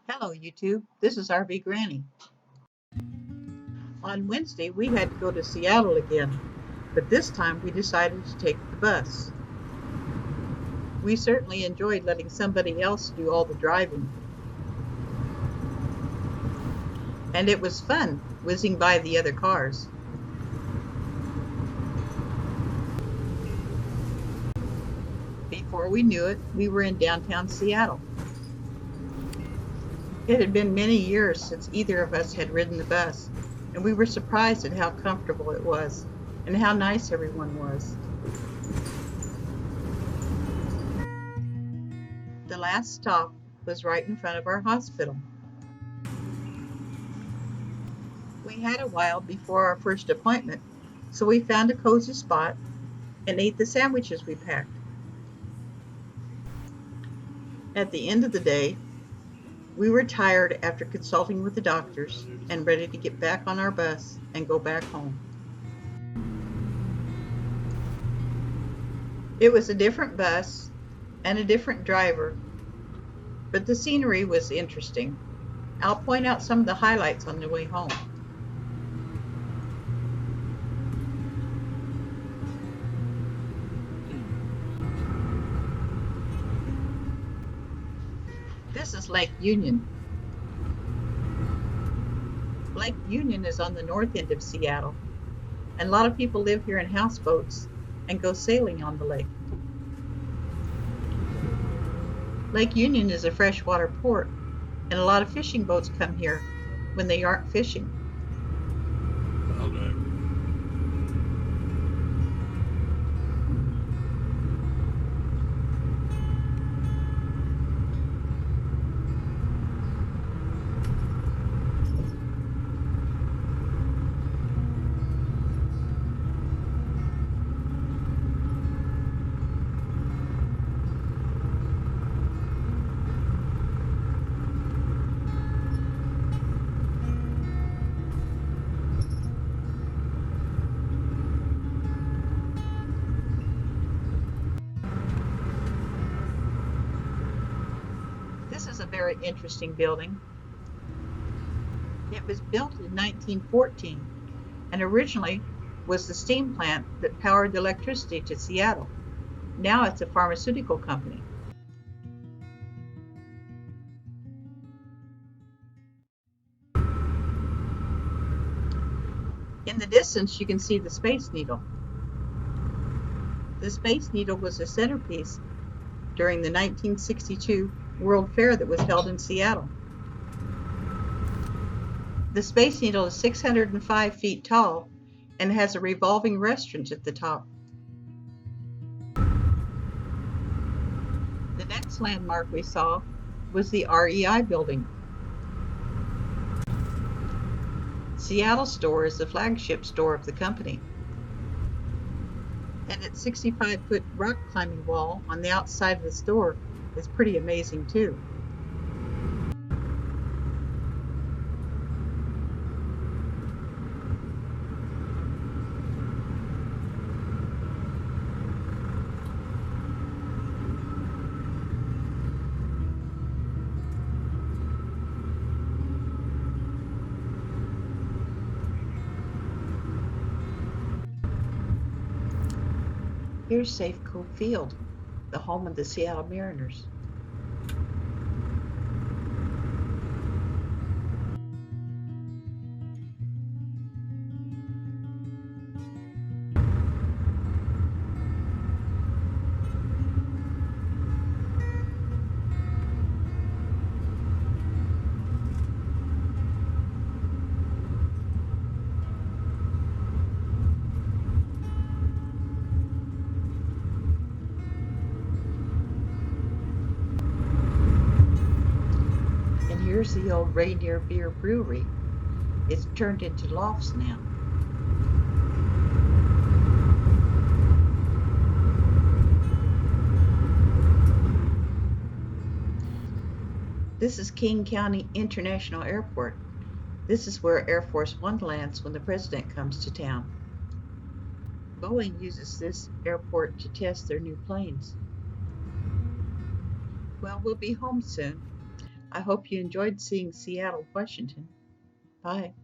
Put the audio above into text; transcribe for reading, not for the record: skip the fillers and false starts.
Hello, YouTube. This is RV Granny. On Wednesday, we had to go to Seattle again, but this time we decided to take the bus. We certainly enjoyed letting somebody else do all the driving, and it was fun whizzing by the other cars. Before we knew it, we were in downtown Seattle. It had been many years since either of us had ridden the bus, and we were surprised at how comfortable it was and how nice everyone was. The last stop was right in front of our hospital. We had a while before our first appointment, so we found a cozy spot and ate the sandwiches we packed. At the end of the day, we were tired after consulting with the doctors and ready to get back on our bus and go back home. It was a different bus and a different driver, but the scenery was interesting. I'll point out some of the highlights on the way home. This is Lake Union. Lake Union is on the north end of Seattle, and a lot of people live here in houseboats and go sailing on the lake. Lake Union is a freshwater port, and a lot of fishing boats come here when they aren't fishing. This is a very interesting building. It was built in 1914 and originally was the steam plant that powered the electricity to Seattle. Now it's a pharmaceutical company. In the distance, you can see the Space Needle. The Space Needle was a centerpiece during the 1962 World Fair that was held in Seattle. The Space Needle is 605 feet tall and has a revolving restaurant at the top. The next landmark we saw was the REI building. Seattle Store is the flagship store of the company. And its 65-foot rock climbing wall on the outside of the store is pretty amazing too. Here's Safeco Field, the home of the Seattle Mariners. And here's the old Rainier Beer Brewery. It's turned into lofts now. This is King County International Airport. This is where Air Force One lands when the president comes to town. Boeing uses this airport to test their new planes. Well, we'll be home soon. I hope you enjoyed seeing Seattle, Washington. Bye.